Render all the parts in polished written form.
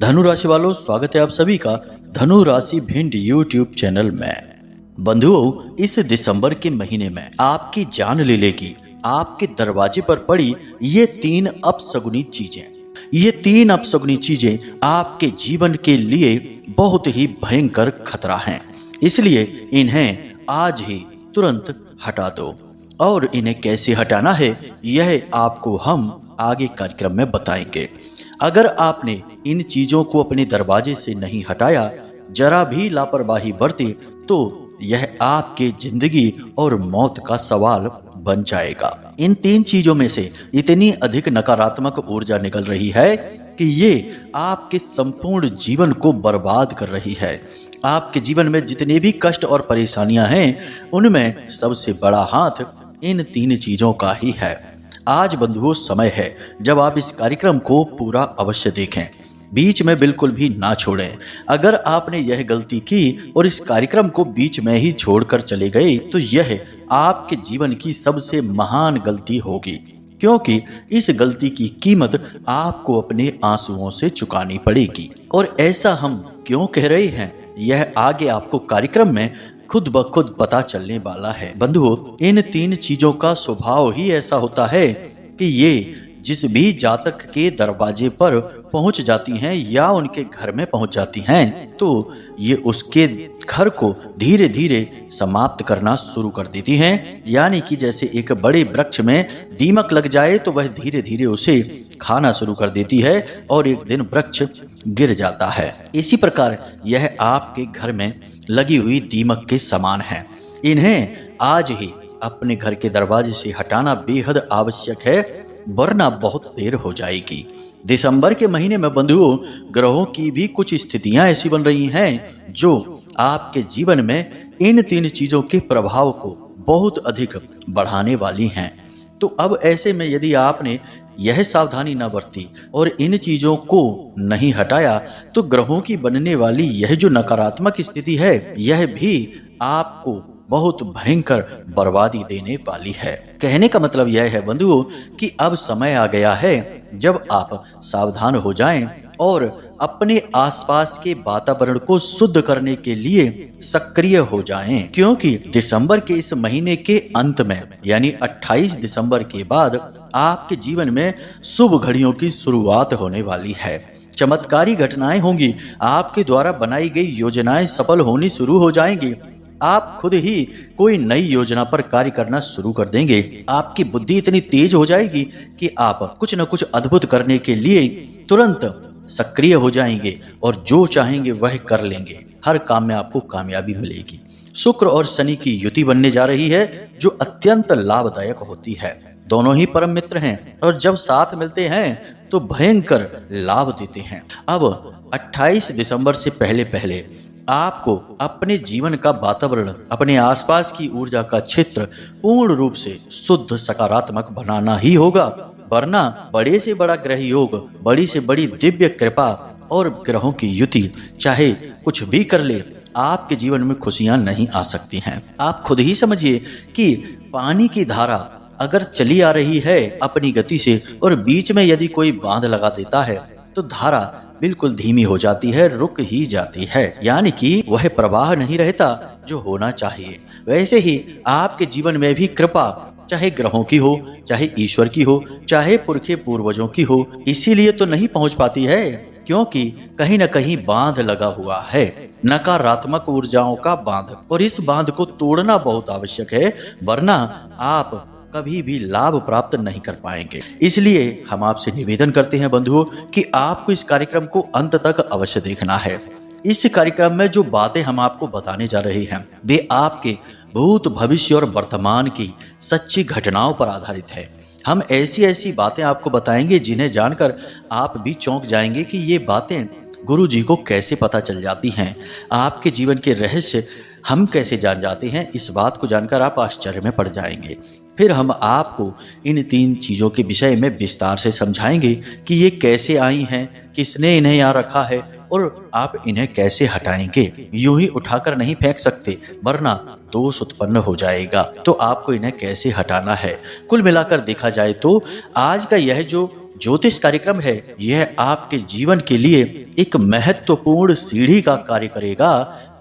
धनु राशि वालों, स्वागत है आप सभी का धनु राशि भिंड यूट्यूब चैनल में। बंधुओं, इस दिसंबर के महीने में आपकी जान ले लेगी आपके दरवाजे पर पड़ी ये तीन अपशगुनी चीजें। ये तीन अपशगुनी चीजें आपके जीवन के लिए बहुत ही भयंकर खतरा हैं, इसलिए इन्हें आज ही तुरंत हटा दो। और इन्हें कैसे हटाना है यह आपको हम आगे कार्यक्रम में बताएंगे। अगर आपने इन चीजों को अपने दरवाजे से नहीं हटाया, जरा भी लापरवाही बरती, तो यह आपके जिंदगी और मौत का सवाल बन जाएगा। इन तीन चीजों में से इतनी अधिक नकारात्मक ऊर्जा निकल रही है कि ये आपके संपूर्ण जीवन को बर्बाद कर रही है। आपके जीवन में जितने भी कष्ट और परेशानियां हैं, उनमें सबसे बड़ा हाथ इन तीन चीजों का ही है। आज बंधुओं, समय है जब आप इस कार्यक्रम को पूरा अवश्य देखें, बीच में बिल्कुल भी ना छोड़ें। अगर आपने यह गलती की और इस कार्यक्रम को बीच में ही छोड़कर चले गए, तो यह आपके जीवन की सबसे महान गलती होगी, क्योंकि इस गलती की कीमत आपको अपने आंसुओं से चुकानी पड़ेगी। और ऐसा हम क्यों कह रहे हैं, यह आगे आपको कार्यक्रम में खुद ब खुद पता चलने वाला है। बंधुओं, इन तीन चीजों का स्वभाव ही ऐसा होता है कि ये जिस भी जातक के दरवाजे पर पहुंच जाती हैं या उनके घर में पहुंच जाती हैं, तो ये उसके घर को धीरे धीरे समाप्त करना शुरू कर देती हैं। यानी कि जैसे एक बड़े वृक्ष में दीमक लग जाए तो वह धीरे धीरे उसे खाना शुरू कर देती है और एक दिन वृक्ष गिर जाता है। इसी प्रकार यह आपके घर में लगी हुई दीमक के समान है। इन्हें आज ही अपने घर के दरवाजे से हटाना बेहद आवश्यक है, वरना बहुत देर हो जाएगी। दिसंबर के महीने में बंधुओं, ग्रहों की भी कुछ स्थितियां ऐसी बन रही हैं जो आपके जीवन में इन तीन चीजों के प्रभाव को बहुत अधिक बढ़ाने वाली हैं। तो अब ऐसे में यदि आपने यह सावधानी न बरती और इन चीजों को नहीं हटाया, तो ग्रहों की बनने वाली यह जो नकारात्मक स्थिति है, यह भी आपको बहुत भयंकर बर्बादी देने वाली है। कहने का मतलब यह है बंधुओं कि अब समय आ गया है जब आप सावधान हो जाएं और अपने आसपास के वातावरण को शुद्ध करने के लिए सक्रिय हो जाएं, क्योंकि दिसंबर के इस महीने के अंत में यानी 28 दिसंबर के बाद आपके जीवन में शुभ घड़ियों की शुरुआत होने वाली है। चमत्कारी घटनाएं होंगी, आपके द्वारा बनाई गई योजनाएं सफल होनी शुरू हो जाएंगी। आप खुद ही कोई नई योजना पर कार्य करना शुरू कर देंगे। आपकी बुद्धि इतनी तेज हो जाएगी कि आप कुछ न कुछ अद्भुत करने के लिए तुरंत सक्रिय हो जाएंगे और जो चाहेंगे वह कर लेंगे। हर काम में आपको कामयाबी मिलेगी। शुक्र और शनि की युति बनने जा रही है, जो अत्यंत लाभदायक होती है। दोनों ही परम मित्र हैं और जब साथ मिलते हैं तो भयंकर लाभ देते हैं। अब 28 दिसंबर से पहले पहले आपको अपने जीवन का वातावरण, अपने आसपास की ऊर्जा का क्षेत्र पूर्ण रूप से शुद्ध सकारात्मक बनाना ही होगा, वरना बड़े से बड़ा ग्रह योग, बड़ी से बड़ी दिव्य कृपा और ग्रहों की युति चाहे कुछ भी कर ले, आपके जीवन में खुशियां नहीं आ सकती हैं। आप खुद ही समझिए कि पानी की धारा अगर चली आ रही है अपनी गति से और बीच में यदि कोई बांध लगा देता है, तो धारा बिल्कुल धीमी हो जाती है, रुक ही जाती है, यानी कि वह प्रवाह नहीं रहता जो होना चाहिए। वैसे ही आपके जीवन में भी कृपा चाहे ग्रहों की हो, चाहे ईश्वर की हो, चाहे पुरखे पूर्वजों की हो, इसीलिए तो नहीं पहुंच पाती है क्योंकि कहीं न कहीं बांध लगा हुआ है, नकारात्मक ऊर्जाओं का बांध, और इस बांध को तोड़ना बहुत आवश्यक है, वरना आप कभी भी लाभ प्राप्त नहीं कर पाएंगे। इसलिए हम आपसे निवेदन करते हैं बंधुओं कि आपको इस कार्यक्रम को अंत तक अवश्य देखना है। इस कार्यक्रम में जो बातें हम आपको बताने जा रहे हैं, वे आपके भूत, भविष्य और वर्तमान की सच्ची घटनाओं पर आधारित है। हम ऐसी ऐसी बातें आपको बताएंगे जिन्हें जानकर आप भी चौंक जाएंगे कि ये बातें गुरु जी को कैसे पता चल जाती हैं। आपके जीवन के रहस्य हम कैसे जान जाते हैं, इस बात को जानकर आप आश्चर्य में पड़ जाएंगे। फिर हम आपको इन तीन चीजों के विषय में विस्तार से समझाएंगे कि ये कैसे आई हैं, किसने इन्हें यहाँ रखा है और आप इन्हें कैसे हटाएंगे। यूं ही उठाकर नहीं फेंक सकते, वरना दोष उत्पन्न हो जाएगा। तो आपको इन्हें कैसे हटाना है। कुल मिलाकर देखा जाए तो आज का यह जो ज्योतिष कार्यक्रम है यह आपके जीवन के लिए एक महत्वपूर्ण सीढ़ी का कार्य करेगा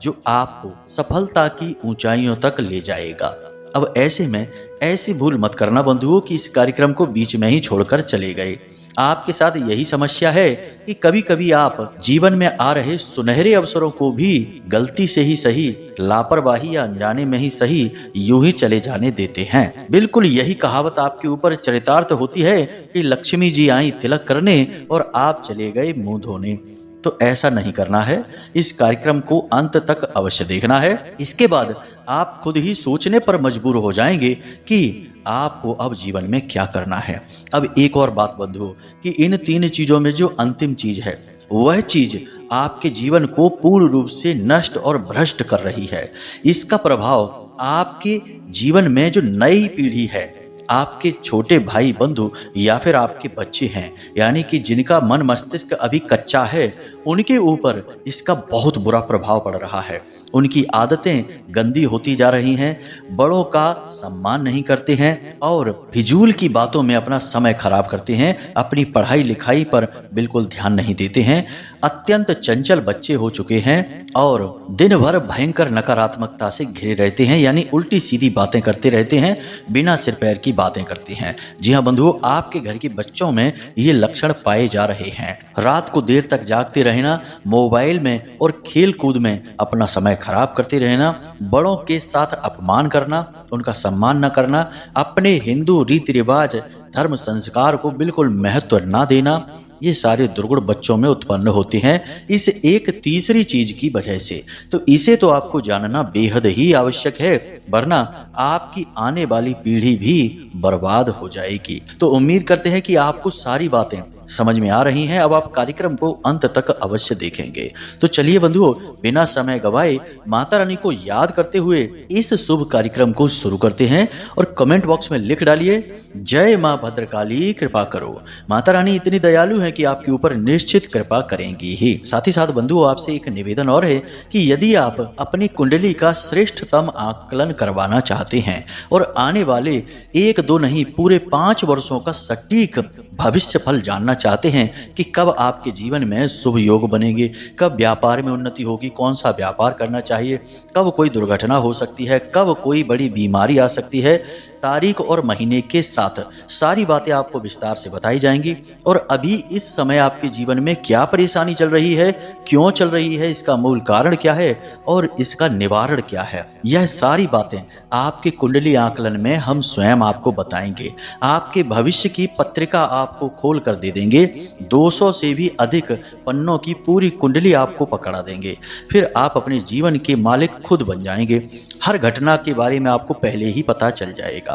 जो आपको सफलता की ऊंचाइयों तक ले जाएगा। अब ऐसे में ऐसी भूल मत करना बंधुओं कि इस कार्यक्रम को बीच में ही छोड़कर चले गए। आपके साथ यही समस्या है कि कभी कभी आप जीवन में आ रहे सुनहरे अवसरों को भी गलती से ही सही, लापरवाही या अनजाने में ही सही यूं ही चले जाने देते हैं। बिल्कुल यही कहावत आपके ऊपर चरितार्थ होती है कि लक्ष्मी जी आई तिलक करने और आप चले गए मुंह धोने। तो ऐसा नहीं करना है। इस कार्यक्रम को अंत तक अवश्य देखना है। इसके बाद आप खुद ही सोचने पर मजबूर हो जाएंगे कि आपको अब जीवन में क्या करना है। अब एक और बात बंधुओं कि इन 3 चीजों में जो अंतिम चीज है वह चीज आपके जीवन को पूर्ण रूप से नष्ट और भ्रष्ट कर रही है। इसका प्रभाव आपके जीवन में जो नई पीढ़ी है, आपके छोटे भाई बंधु या फिर आपके बच्चे हैं, यानी कि जिनका मन मस्तिष्क अभी कच्चा है, उनके ऊपर इसका बहुत बुरा प्रभाव पड़ रहा है। उनकी आदतें गंदी होती जा रही हैं, बड़ों का सम्मान नहीं करते हैं और फिजूल की बातों में अपना समय खराब करते हैं, अपनी पढ़ाई लिखाई पर बिल्कुल ध्यान नहीं देते हैं। अत्यंत चंचल बच्चे हो चुके हैं और दिन भर भयंकर नकारात्मकता से घिरे रहते हैं, यानी उल्टी सीधी बातें करते रहते हैं, बिना सिर पैर की बातें करते हैं। जी हाँ बंधुओं, आपके घर के बच्चों में ये लक्षण पाए जा रहे हैं। रात को देर तक जागते रहना, मोबाइल में और खेल कूद में अपना समय खराब करते रहना, बड़ों के साथ अपमान करना, उनका सम्मान न करना, अपने हिंदू रीति रिवाज धर्म संस्कार को बिल्कुल महत्व ना देना, ये सारे दुर्गुण बच्चों में उत्पन्न होते हैं इस एक तीसरी चीज की वजह से। तो इसे तो आपको जानना बेहद ही आवश्यक है, वरना आपकी आने वाली पीढ़ी भी बर्बाद हो जाएगी। तो उम्मीद करते हैं कि आपको सारी बातें समझ में आ रही हैं। अब आप कार्यक्रम को अंत तक अवश्य देखेंगे। तो चलिए बंधुओं, बिना समय गवाए माता रानी को याद करते हुए इस शुभ कार्यक्रम को शुरू करते हैं और कमेंट बॉक्स में लिख डालिए, जय मां भद्रकाली कृपा करो। माता रानी इतनी दयालु है कि आपके ऊपर निश्चित कृपा करेंगी ही। साथ ही साथ बंधुओं, आपसे एक निवेदन और है कि यदि आप अपनी कुंडली का श्रेष्ठतम आकलन करवाना चाहते हैं और आने वाले 1-2 नहीं पूरे 5 वर्षों का सटीक भविष्य फल जानना चाहते हैं कि कब आपके जीवन में शुभ योग बनेंगे, कब व्यापार में उन्नति होगी, कौन सा व्यापार करना चाहिए, कब कोई दुर्घटना हो सकती है, कब कोई बड़ी बीमारी आ सकती है, तारीख और महीने के साथ सारी बातें आपको विस्तार से बताई जाएंगी। और अभी इस समय आपके जीवन में क्या परेशानी चल रही है, क्यों चल रही है, इसका मूल कारण क्या है और इसका निवारण क्या है, यह सारी बातें आपके कुंडली आकलन में हम स्वयं आपको बताएंगे। आपके भविष्य की पत्रिका आपको खोल कर दे देंगे। 200 से भी अधिक पन्नों की पूरी कुंडली आपको पकड़ा देंगे। फिर आप अपने जीवन के मालिक खुद बन जाएंगे। हर घटना के बारे में आपको पहले ही पता चल जाएगा।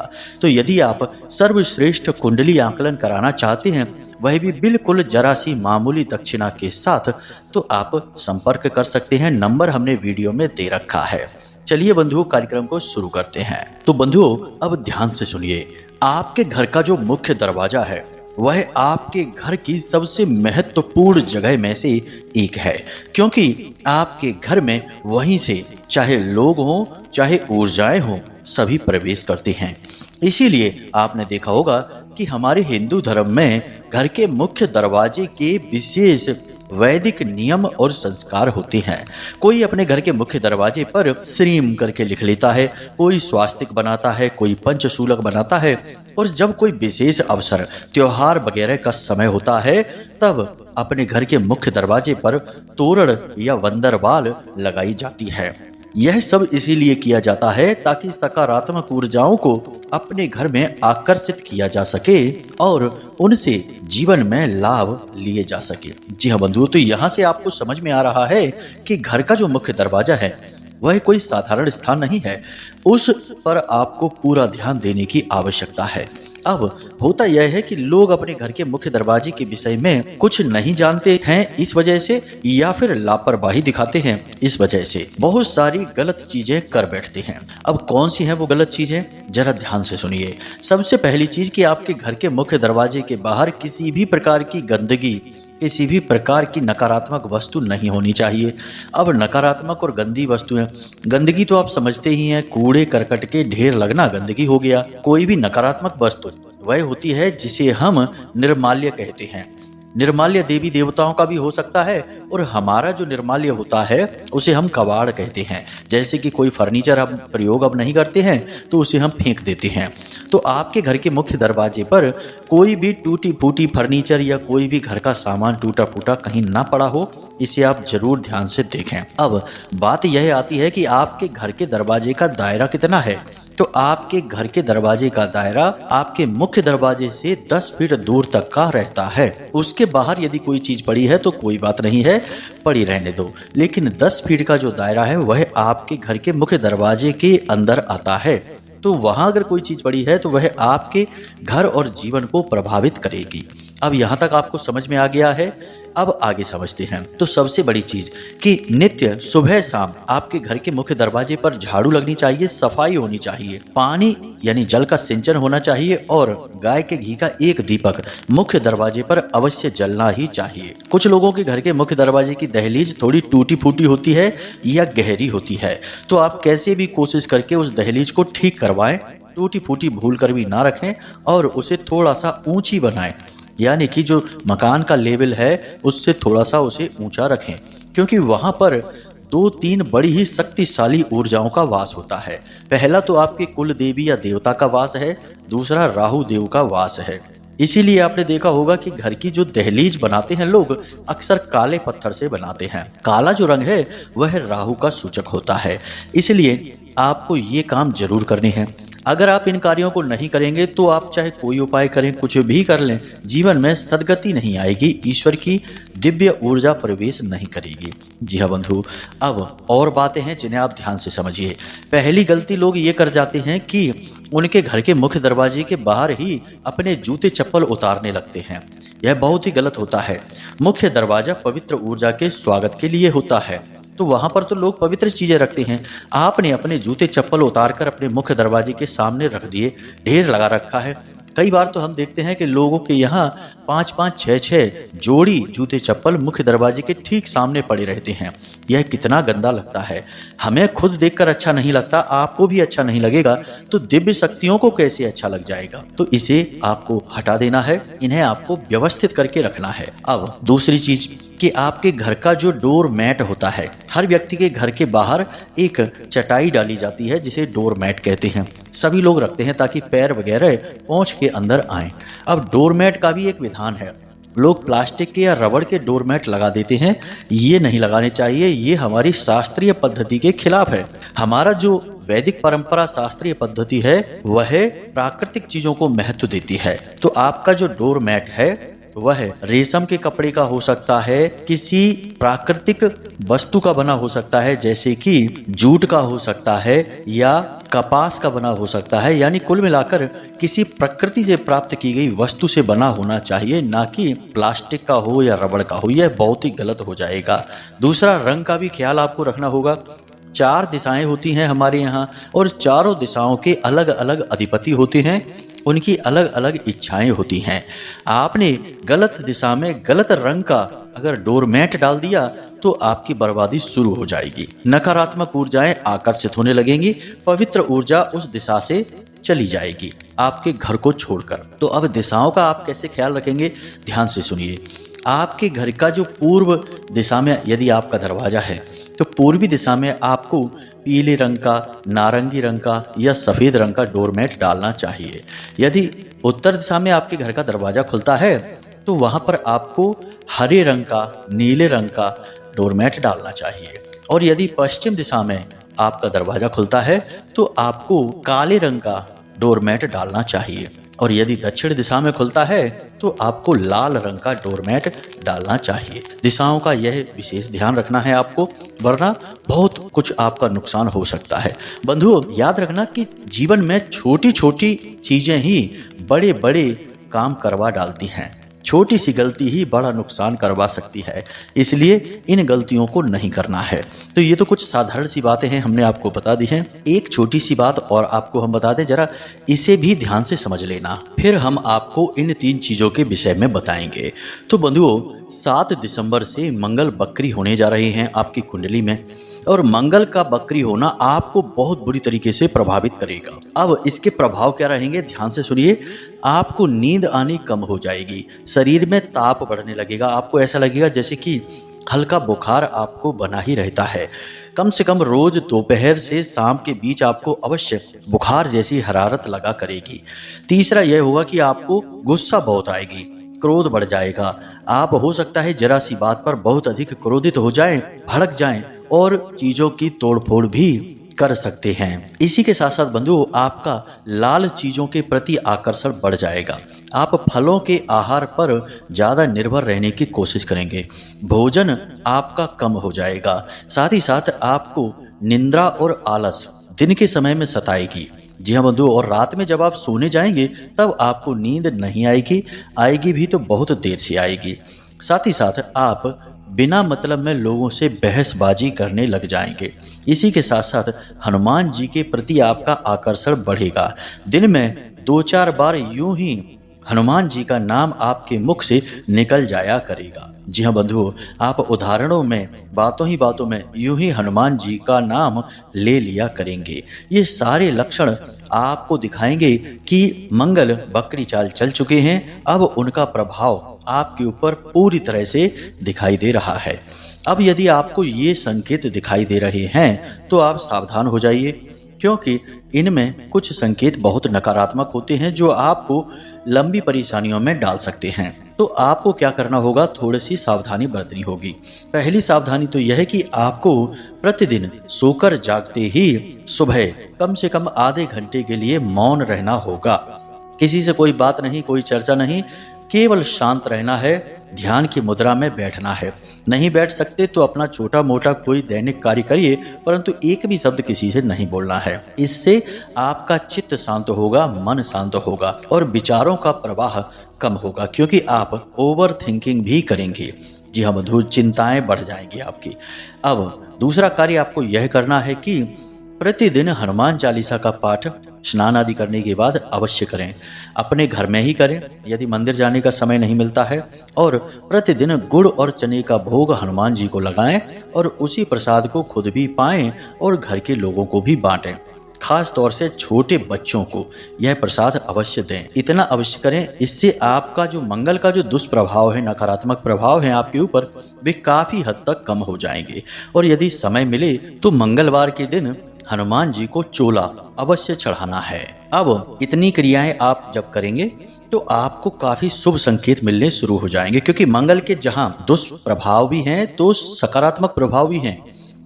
तो यदि आप सर्वश्रेष्ठ कुंडली आकलन कराना चाहते हैं, वह भी बिल्कुल जरा सी मामूली दक्षिणा के साथ, तो आप संपर्क कर सकते हैं। नंबर हमने वीडियो में दे रखा है। चलिए बंधुओं, कार्यक्रम को शुरू करते हैं। तो बंधुओं, अब ध्यान से सुनिए। आपके घर का जो मुख्य दरवाजा है वह आपके घर की सबसे महत्वपूर्ण जगह में से एक है, क्योंकि आपके घर में वहीं से चाहे लोग हों चाहे ऊर्जाएं हों, सभी प्रवेश करते हैं। इसीलिए आपने देखा होगा कि हमारे हिंदू धर्म में घर के मुख्य दरवाजे के विशेष वैदिक नियम और संस्कार होते हैं। कोई अपने घर के मुख्य दरवाजे पर श्रीम करके लिख लेता है, कोई स्वास्तिक बनाता है, कोई पंचशूलक बनाता है, और जब कोई विशेष अवसर, त्योहार वगैरह का समय होता है, तब अपने घर के मुख्य दरवाजे पर तोरण या वंदरवाल लगाई जाती है। यह सब इसीलिए किया जाता है ताकि सकारात्मक ऊर्जाओं को अपने घर में आकर्षित किया जा सके और उनसे जीवन में लाभ लिए जा सके। जी हाँ बंधुओं, तो यहाँ से आपको समझ में आ रहा है कि घर का जो मुख्य दरवाजा है वह कोई साधारण स्थान नहीं है, उस पर आपको पूरा ध्यान देने की आवश्यकता है। अब होता यह है कि लोग अपने घर के मुख्य दरवाजे के विषय में कुछ नहीं जानते हैं, इस वजह से, या फिर लापरवाही दिखाते हैं, इस वजह से बहुत सारी गलत चीजें कर बैठते हैं। अब कौन सी हैं वो गलत चीजें, जरा ध्यान से सुनिए। सबसे पहली चीज कि आपके घर के मुख्य दरवाजे के बाहर किसी भी प्रकार की गंदगी, किसी भी प्रकार की नकारात्मक वस्तु नहीं होनी चाहिए। अब नकारात्मक और गंदी वस्तुएं, गंदगी तो आप समझते ही हैं, कूड़े करकट के ढेर लगना गंदगी हो गया। कोई भी नकारात्मक वस्तु वह होती है जिसे हम निर्माल्य कहते हैं। निर्माल्य देवी देवताओं का भी हो सकता है और हमारा जो निर्माल्य होता है उसे हम कबाड़ कहते हैं। जैसे कि कोई फर्नीचर हम प्रयोग अब नहीं करते हैं तो उसे हम फेंक देते हैं। तो आपके घर के मुख्य दरवाजे पर कोई भी टूटी फूटी फर्नीचर या कोई भी घर का सामान टूटा फूटा कहीं ना पड़ा हो, इसे आप जरूर ध्यान से देखें। अब बात यह आती है कि आपके घर के दरवाजे का दायरा कितना है। तो आपके घर के दरवाजे का दायरा आपके मुख्य दरवाजे से 10 फीट दूर तक का रहता है। उसके बाहर यदि कोई चीज पड़ी है तो कोई बात नहीं है, पड़ी रहने दो, लेकिन 10 फीट का जो दायरा है वह आपके घर के मुख्य दरवाजे के अंदर आता है। तो वहां अगर कोई चीज पड़ी है तो वह आपके घर और जीवन को प्रभावित करेगी। अब यहाँ तक आपको समझ में आ गया है। अब आगे समझते हैं। तो सबसे बड़ी चीज कि नित्य सुबह शाम आपके घर के मुख्य दरवाजे पर झाड़ू लगनी चाहिए, सफाई होनी चाहिए, पानी यानी जल का सिंचन होना चाहिए और गाय के घी का एक दीपक मुख्य दरवाजे पर अवश्य जलना ही चाहिए। कुछ लोगों के घर के मुख्य दरवाजे की दहलीज थोड़ी टूटी फूटी होती है या गहरी होती है, तो आप कैसे भी कोशिश करके उस दहलीज को ठीक करवाएं। टूटी फूटी भूल कर भी ना रखें और उसे थोड़ा सा ऊंची बनाएं, यानी कि जो मकान का लेवल है उससे थोड़ा सा उसे ऊंचा रखें, क्योंकि वहां पर 2-3 बड़ी ही शक्तिशाली ऊर्जाओं का वास होता है। पहला तो आपके कुल देवी या देवता का वास है, दूसरा राहु देव का वास है। इसीलिए आपने देखा होगा कि घर की जो दहलीज बनाते हैं लोग अक्सर काले पत्थर से बनाते हैं। काला जो रंग है वह राहु का सूचक होता है। इसलिए आपको ये काम जरूर करने हैं। अगर आप इन कार्यों को नहीं करेंगे तो आप चाहे कोई उपाय करें, कुछ भी कर लें, जीवन में सद्गति नहीं आएगी, ईश्वर की दिव्य ऊर्जा प्रवेश नहीं करेगी। जी हाँ बंधु, अब और बातें हैं जिन्हें आप ध्यान से समझिए। पहली गलती लोग ये कर जाते हैं कि उनके घर के मुख्य दरवाजे के बाहर ही अपने जूते चप्पल उतारने लगते हैं। यह बहुत ही गलत होता है। मुख्य दरवाजा पवित्र ऊर्जा के स्वागत के लिए होता है, तो वहां पर तो लोग पवित्र चीजें रखते हैं। आपने अपने जूते चप्पल उतारकर अपने मुख्य दरवाजे के सामने रख दिए, ढेर लगा रखा है। कई बार तो हम देखते हैं कि लोगों के यहाँ 5-5, 6-6 जोड़ी जूते चप्पल मुख्य दरवाजे के ठीक सामने पड़े रहते हैं। यह कितना गंदा लगता है। हमें खुद देखकर अच्छा नहीं लगता, आपको भी अच्छा नहीं लगेगा, तो दिव्य शक्तियों को कैसे अच्छा लग जाएगा। तो इसे आपको हटा देना है, इन्हें आपको व्यवस्थित करके रखना है। अब दूसरी चीज कि आपके घर का जो डोर मैट होता है, हर व्यक्ति के घर के बाहर एक चटाई डाली जाती है जिसे डोर मैट कहते हैं। सभी लोग रखते हैं ताकि पैर वगैरह पहुंच के अंदर आए। अब डोर मैट का भी एक विधान है। लोग प्लास्टिक के या रबड़ के डोरमैट लगा देते हैं, ये नहीं लगाने चाहिए। ये हमारी शास्त्रीय पद्धति के खिलाफ है। हमारा जो वैदिक परंपरा शास्त्रीय पद्धति है वह प्राकृतिक चीजों को महत्व देती है। तो आपका जो डोरमैट है वह रेशम के कपड़े का हो सकता है, किसी प्राकृतिक वस्तु का बना हो सकता है, जैसे कि जूट का हो सकता है या कपास का बना हो सकता है। यानी कुल मिलाकर किसी प्रकृति से प्राप्त की गई वस्तु से बना होना चाहिए, ना कि प्लास्टिक का हो या रबड़ का हो। यह बहुत ही गलत हो जाएगा। दूसरा, रंग का भी ख्याल आपको रखना होगा। 4 दिशाएं होती हैं हमारे यहाँ और चारों दिशाओं के अलग अलग अधिपति होते हैं, उनकी अलग अलग इच्छाएं होती हैं। आपने गलत दिशा में गलत रंग का अगर डोरमैट डाल दिया तो आपकी बर्बादी शुरू हो जाएगी। नकारात्मक ऊर्जाएं आकर्षित होने लगेंगी, पवित्र ऊर्जा उस दिशा से चली जाएगी आपके घर को छोड़कर। तो अब दिशाओं का आप कैसे ख्याल रखेंगे, ध्यान से सुनिए। आपके घर का जो पूर्व दिशा में यदि आपका दरवाजा है तो पूर्वी दिशा में आपको पीले रंग का, नारंगी रंग का या सफ़ेद रंग का डोरमैट डालना चाहिए। यदि उत्तर दिशा में आपके घर का दरवाजा खुलता है तो वहाँ पर आपको हरे रंग का, नीले रंग का डोरमैट डालना चाहिए। और यदि पश्चिम दिशा में आपका दरवाजा खुलता है तो आपको काले रंग का डोरमैट डालना चाहिए। और यदि दक्षिण दिशा में खुलता है तो आपको लाल रंग का डोरमैट डालना चाहिए। दिशाओं का यह विशेष ध्यान रखना है आपको, वरना बहुत कुछ आपका नुकसान हो सकता है। बंधुओं, याद रखना कि जीवन में छोटी छोटी चीजें ही बड़े बड़े काम करवा डालती हैं। छोटी सी गलती ही बड़ा नुकसान करवा सकती है, इसलिए इन गलतियों को नहीं करना है। तो ये तो कुछ साधारण सी बातें हैं, हमने आपको बता दी हैं। एक छोटी सी बात और आपको हम बता दें, जरा इसे भी ध्यान से समझ लेना, फिर हम आपको इन 3 चीज़ों के विषय में बताएंगे। तो बंधुओं, 7 दिसंबर से मंगल बकरी होने जा रहे हैं आपकी कुंडली में, और मंगल का बकरी होना आपको बहुत बुरी तरीके से प्रभावित करेगा। अब इसके प्रभाव क्या रहेंगे, ध्यान से सुनिए। आपको नींद आनी कम हो जाएगी, शरीर में ताप बढ़ने लगेगा, आपको ऐसा लगेगा जैसे कि हल्का बुखार आपको बना ही रहता है। कम से कम रोज दोपहर से शाम के बीच आपको अवश्य बुखार जैसी हरारत लगा करेगी। तीसरा यह होगा कि आपको गुस्सा बहुत आएगी, क्रोध बढ़ जाएगा। आप हो सकता है जरा सी बात पर बहुत अधिक क्रोधित हो जाएं, भड़क जाएं और चीजों की तोड़फोड़ भी कर सकते हैं। इसी के साथ साथ बंधुओं, आपका लाल चीजों के प्रति आकर्षण बढ़ जाएगा। आप फलों के आहार पर ज़्यादा निर्भर रहने की कोशिश करेंगे। भोजन आपका कम हो जाएगा। साथ ही साथ आपको निंद्रा और आलस दिन के समय में सताएगी। जी हाँ बंधुओं, और रात में जब आप सोने जाएंगे तब आपको नींद नहीं आएगी, आएगी भी तो बहुत देर से आएगी। साथ ही साथ आप बिना मतलब में लोगों से बहसबाजी करने लग जाएंगे। इसी के साथ साथ हनुमान जी के प्रति आपका आकर्षण बढ़ेगा। दिन में 2-4 बार यूं ही हनुमान जी का नाम आपके मुख से निकल जाया करेगा। जी हाँ बंधुओं, आप उदाहरणों में बातों में यूं ही हनुमान जी का नाम ले लिया करेंगे। ये सारे लक्षण आपको दिखाएंगे कि मंगल बकरी चाल चल चुके हैं। अब उनका प्रभाव आपके ऊपर पूरी तरह से दिखाई दे रहा है। अब यदि आपको ये संकेत दिखाई दे रहे हैं तो आप सावधान हो जाइए, क्योंकि इनमें कुछ संकेत बहुत नकारात्मक होते हैं जो आपको लंबी परेशानियों में डाल सकते हैं। तो आपको क्या करना होगा, थोड़ी सी सावधानी बरतनी होगी। पहली सावधानी तो यह है कि आपको प्रतिदिन सोकर जागते ही सुबह कम से कम आधे घंटे के लिए मौन रहना होगा। किसी से कोई बात नहीं, कोई चर्चा नहीं, केवल शांत रहना है, ध्यान की मुद्रा में बैठना है। नहीं बैठ सकते तो अपना छोटा मोटा कोई दैनिक कार्य करिए, परंतु एक भी शब्द किसी से नहीं बोलना है। इससे आपका चित्त शांत होगा, मन शांत होगा और विचारों का प्रवाह कम होगा, क्योंकि आप ओवर थिंकिंग भी करेंगे। जी हाँ बंधु, चिंताएं बढ़ जाएंगी आपकी। अब दूसरा कार्य आपको यह करना है कि प्रतिदिन हनुमान चालीसा का पाठ स्नान आदि करने के बाद अवश्य करें। अपने घर में ही करें यदि मंदिर जाने का समय नहीं मिलता है, और प्रतिदिन गुड़ और चने का भोग हनुमान जी को लगाएं और उसी प्रसाद को खुद भी पाएं और घर के लोगों को भी बांटें। खास तौर से छोटे बच्चों को यह प्रसाद अवश्य दें। इतना अवश्य करें, इससे आपका जो मंगल का जो दुष्प्रभाव है, नकारात्मक प्रभाव है आपके ऊपर, वे काफी हद तक कम हो जाएंगे। और यदि समय मिले तो मंगलवार के दिन हनुमान जी को चोला अवश्य चढ़ाना है। अब इतनी क्रियाएं आप जब करेंगे तो आपको काफी शुभ संकेत मिलने शुरू हो जाएंगे, क्योंकि मंगल के जहां दुष्प्रभाव भी हैं तो सकारात्मक प्रभाव भी हैं।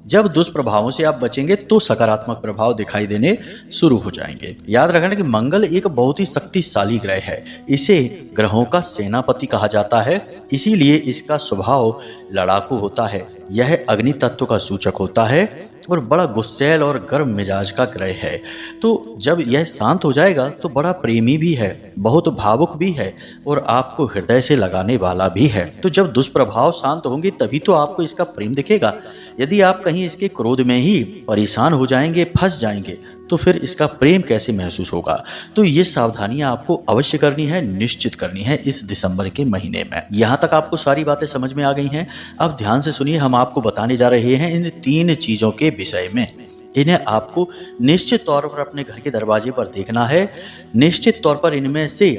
जब दुष्प्रभावों से आप बचेंगे तो सकारात्मक प्रभाव दिखाई देने शुरू हो जाएंगे। याद रखना कि मंगल एक बहुत ही शक्तिशाली ग्रह है। इसे ग्रहों का सेनापति कहा जाता है, इसीलिए इसका स्वभाव लड़ाकू होता है। यह अग्नि तत्व का सूचक होता है और बड़ा गुस्सैल और गर्म मिजाज का ग्रह है। तो जब यह शांत हो जाएगा तो बड़ा प्रेमी भी है, बहुत भावुक भी है और आपको हृदय से लगाने वाला भी है। तो जब दुष्प्रभाव शांत होंगे तभी तो आपको इसका प्रेम दिखेगा। यदि आप कहीं इसके क्रोध में ही परेशान हो जाएंगे, फंस जाएंगे, तो फिर इसका प्रेम कैसे महसूस होगा। तो ये सावधानियां आपको अवश्य करनी है, निश्चित करनी है इस दिसंबर के महीने में। यहाँ तक आपको सारी बातें समझ में आ गई हैं। अब ध्यान से सुनिए, हम आपको बताने जा रहे हैं इन 3 चीजों के विषय में। इन्हें आपको निश्चित तौर पर अपने घर के दरवाजे पर देखना है। निश्चित तौर पर इनमें से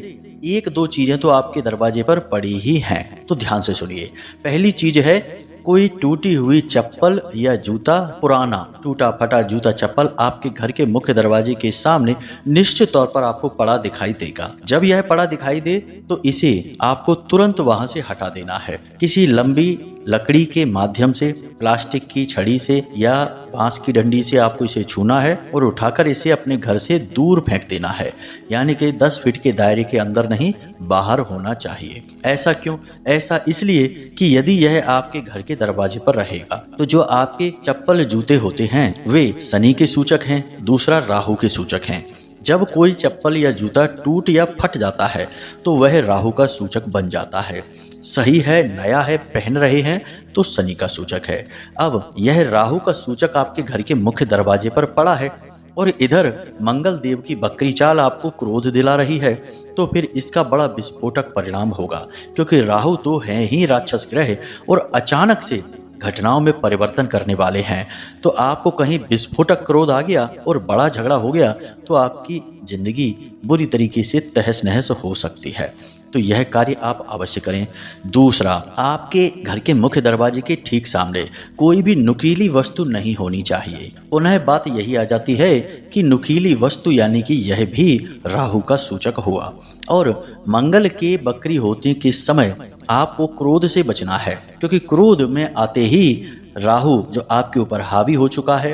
1-2 चीजें तो आपके दरवाजे पर पड़ी ही हैं। तो ध्यान से सुनिए। पहली चीज है कोई टूटी हुई चप्पल या जूता, पुराना टूटा फटा जूता चप्पल आपके घर के मुख्य दरवाजे के सामने निश्चित तौर पर आपको पड़ा दिखाई देगा। जब यह पड़ा दिखाई दे तो इसे आपको तुरंत वहां से हटा देना है। किसी लंबी लकड़ी के माध्यम से, प्लास्टिक की छड़ी से या बांस की डंडी से आपको इसे छूना है और उठाकर इसे अपने घर से दूर फेंक देना है। यानी कि 10 फीट के दायरे के अंदर नहीं, बाहर होना चाहिए। ऐसा क्यों? ऐसा इसलिए कि यदि यह आपके घर के दरवाजे पर रहेगा तो जो आपके चप्पल जूते होते हैं वे शनि के सूचक हैं, दूसरा राहु के सूचक हैं। जब कोई चप्पल या जूता टूट या फट जाता है तो वह राहु का सूचक बन जाता है। सही है, नया है, पहन रहे हैं तो शनि का सूचक है। अब यह राहु का सूचक आपके घर के मुख्य दरवाजे पर पड़ा है और इधर मंगल देव की बकरी चाल आपको क्रोध दिला रही है, तो फिर इसका बड़ा विस्फोटक परिणाम होगा, क्योंकि राहु तो है ही राक्षस ग्रह और अचानक से घटनाओं में परिवर्तन करने वाले हैं। तो आपको कहीं विस्फोटक क्रोध आ गया और बड़ा झगड़ा हो गया तो आपकी जिंदगी बुरी तरीके से तहस नहस हो सकती है। तो यह कार्य आप अवश्य करें। दूसरा, आपके घर के मुख्य दरवाजे के ठीक सामने कोई भी नुकीली वस्तु नहीं होनी चाहिए। पुनः बात यही आ जाती है कि नुकीली वस्तु यानी कि यह भी राहु का सूचक हुआ। और मंगल के बकरी होने के समय आपको क्रोध से बचना है, क्योंकि क्रोध में आते ही राहु जो आपके ऊपर हावी हो चुका है,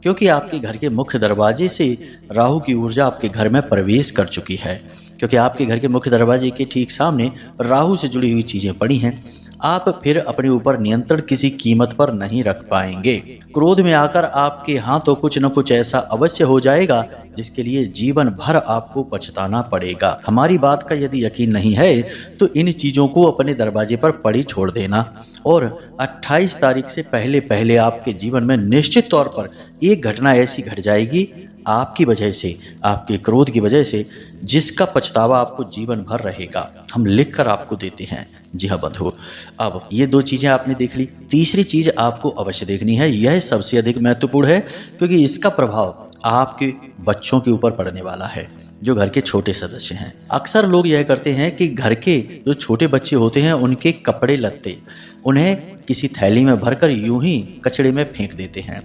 क्योंकि आपके घर के मुख्य दरवाजे से राहु की ऊर्जा आपके घर में प्रवेश कर चुकी है, क्योंकि आपके घर के मुख्य दरवाजे के ठीक सामने राहु से जुड़ी हुई चीजें पड़ी हैं। आप फिर अपने ऊपर नियंत्रण किसी कीमत पर नहीं रख पाएंगे। क्रोध में आकर आपके हाथों कुछ न कुछ ऐसा अवश्य हो जाएगा जिसके लिए जीवन भर आपको पछताना पड़ेगा। हमारी बात का यदि यकीन नहीं है तो इन चीजों को अपने दरवाजे पर पड़ी छोड़ देना, और 28 तारीख से पहले पहले आपके जीवन में निश्चित तौर पर एक घटना ऐसी घट जाएगी आपकी वजह से, आपके क्रोध की वजह से, जिसका पछतावा आपको जीवन भर रहेगा। हम लिख कर आपको देते हैं। जी हाँ बंधु, अब ये दो चीजें आपने देख ली। तीसरी चीज आपको अवश्य देखनी है, यह सबसे अधिक महत्वपूर्ण है, क्योंकि इसका प्रभाव आपके बच्चों के ऊपर पड़ने वाला है, जो घर के छोटे सदस्य हैं। अक्सर लोग यह करते हैं कि घर के जो छोटे बच्चे होते हैं उनके कपड़े लत्ते उन्हें किसी थैली में भरकर यूं ही कचड़े में फेंक देते हैं।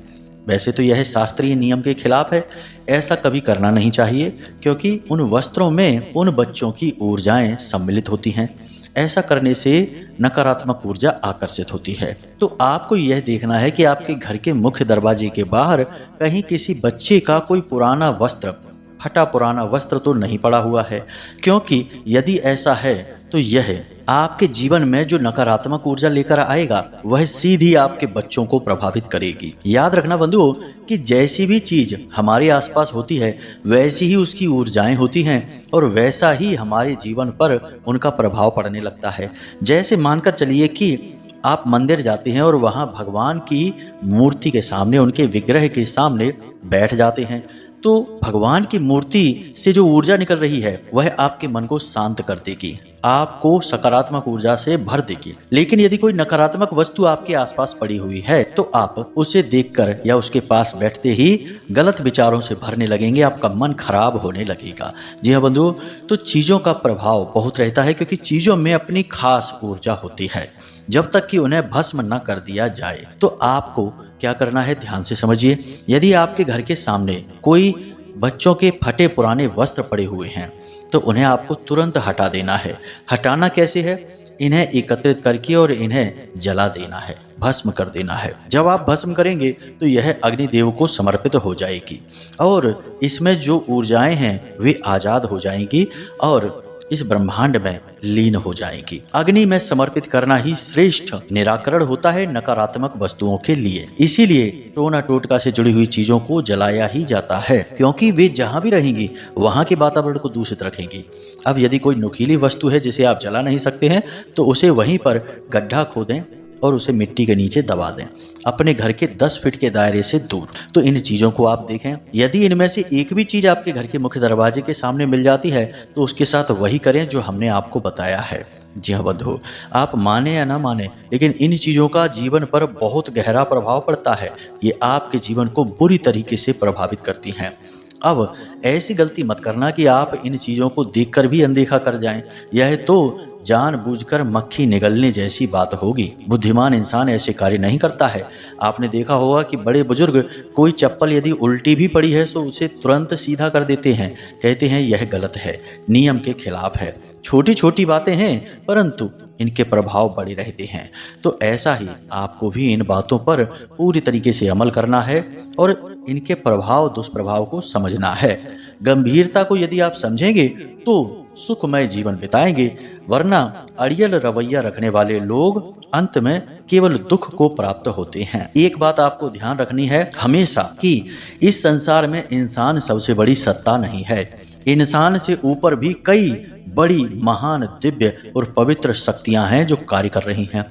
वैसे तो यह शास्त्रीय नियम के खिलाफ है, ऐसा कभी करना नहीं चाहिए, क्योंकि उन वस्त्रों में उन बच्चों की ऊर्जाएं सम्मिलित होती हैं। ऐसा करने से नकारात्मक ऊर्जा आकर्षित होती है। तो आपको यह देखना है कि आपके घर के मुख्य दरवाजे के बाहर कहीं किसी बच्चे का कोई पुराना वस्त्र, फटा पुराना वस्त्र तो नहीं पड़ा हुआ है, क्योंकि यदि ऐसा है तो यह आपके जीवन में जो नकारात्मक ऊर्जा लेकर आएगा वह सीधी आपके बच्चों को प्रभावित करेगी। याद रखना बंधुओं कि जैसी भी चीज हमारे आसपास होती है वैसी ही उसकी ऊर्जाएं होती हैं और वैसा ही हमारे जीवन पर उनका प्रभाव पड़ने लगता है। जैसे मानकर चलिए कि आप मंदिर जाते हैं और वहां भगवान की मूर्ति के सामने, उनके विग्रह के सामने बैठ जाते हैं, तो भगवान की मूर्ति से जो ऊर्जा निकल रही है वह आपके मन को शांत कर देगी, आपको सकारात्मक ऊर्जा से भर देगी। लेकिन यदि कोई नकारात्मक वस्तु आपके आसपास पड़ी हुई है तो आप उसे देखकर या उसके पास बैठते ही गलत विचारों से भरने लगेंगे, आपका मन खराब होने लगेगा। जी हाँ बंधुओं, तो चीजों का प्रभाव बहुत रहता है, क्योंकि चीजों में अपनी खास ऊर्जा होती है। जब तक कि उन्हें भस्म न कर दिया जाए तो आपको क्या करना है, ध्यान से समझिए। यदि आपके घर के सामने कोई बच्चों के फटे पुराने वस्त्र पड़े हुए हैं तो उन्हें आपको तुरंत हटा देना है। हटाना कैसे है? इन्हें एकत्रित करके और इन्हें जला देना है, भस्म कर देना है। जब आप भस्म करेंगे तो यह अग्निदेव को समर्पित हो जाएगी और इसमें जो ऊर्जाएं हैं वे आजाद हो जाएंगी और इस ब्रह्मांड में लीन हो जाएगी। अग्नि में समर्पित करना ही श्रेष्ठ निराकरण होता है नकारात्मक वस्तुओं के लिए। इसीलिए टोना टोटका से जुड़ी हुई चीजों को जलाया ही जाता है, क्योंकि वे जहां भी रहेंगी वहां के वातावरण को दूषित रखेंगी। अब यदि कोई नुकीली वस्तु है जिसे आप जला नहीं सकते हैं तो उसे वहीं पर गड्ढा खोदें और उसे मिट्टी के नीचे दबा दें, अपने घर के 10 फीट के दायरे से दूर। तो इन चीजों को आप देखें। यदि इनमें से एक भी चीज आपके घर के मुख्य दरवाजे के सामने मिल जाती है तो उसके साथ वही करें जो हमने आपको बताया है। जी हाँ बंधु, आप माने या ना माने, लेकिन इन चीजों का जीवन पर बहुत गहरा प्रभाव पड़ता है। ये आपके जीवन को बुरी तरीके से प्रभावित करती हैं। अब ऐसी गलती मत करना कि आप इन चीजों को देखकर भी अनदेखा कर जाएं। यह तो जानबूझकर मक्खी निगलने जैसी बात होगी। बुद्धिमान इंसान ऐसे कार्य नहीं करता है। आपने देखा होगा कि बड़े बुजुर्ग कोई चप्पल यदि उल्टी भी पड़ी है तो उसे तुरंत सीधा कर देते हैं, कहते हैं यह गलत है, नियम के खिलाफ है। छोटी छोटी बातें हैं परंतु इनके प्रभाव बड़े रहते हैं। तो ऐसा ही आपको भी इन बातों पर पूरी तरीके से अमल करना है और इनके प्रभाव दुष्प्रभाव को समझना है। गंभीरता को यदि आप समझेंगे तो सुखमय जीवन बिताएंगे, वरना अड़ियल रवैया रखने वाले लोग अंत में केवल दुख को प्राप्त होते हैं। एक बात आपको ध्यान रखनी है हमेशा कि इस संसार में इंसान सबसे बड़ी सत्ता नहीं है। इंसान से ऊपर भी कई बड़ी महान दिव्य और पवित्र शक्तियां हैं जो कार्य कर रही हैं।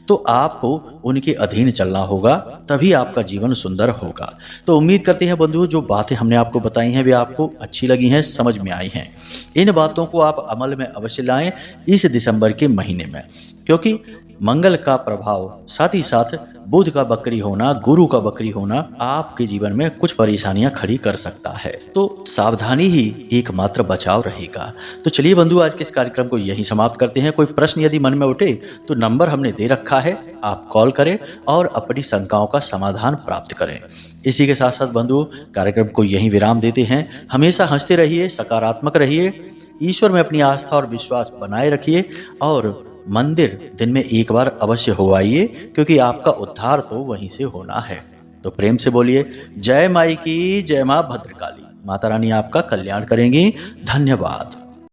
तो आपको उनके अधीन चलना होगा, तभी आपका जीवन सुंदर होगा। तो उम्मीद करते हैं बंधुओं, जो बातें हमने आपको बताई हैं वे आपको अच्छी लगी हैं, समझ में आई हैं। इन बातों को आप अमल में अवश्य लाएं इस दिसंबर के महीने में, क्योंकि मंगल का प्रभाव साथ ही साथ बुध का बकरी होना, गुरु का बकरी होना आपके जीवन में कुछ परेशानियां खड़ी कर सकता है। तो सावधानी ही एकमात्र बचाव रहेगा। तो चलिए बंधु, आज के इस कार्यक्रम को यहीं समाप्त करते हैं। कोई प्रश्न यदि मन में उठे तो नंबर हमने दे रखा है, आप कॉल करें और अपनी शंकाओं का समाधान प्राप्त करें। इसी के साथ साथ बंधु, कार्यक्रम को यहीं विराम देते हैं। हमेशा हंसते रहिए, सकारात्मक रहिए, ईश्वर में अपनी आस्था और विश्वास बनाए रखिए और मंदिर दिन में एक बार अवश्य हो आइए, क्योंकि आपका उद्धार तो वहीं से होना है। तो प्रेम से बोलिए जय माई की, जय मां भद्रकाली। माता रानी आपका कल्याण करेंगी। धन्यवाद।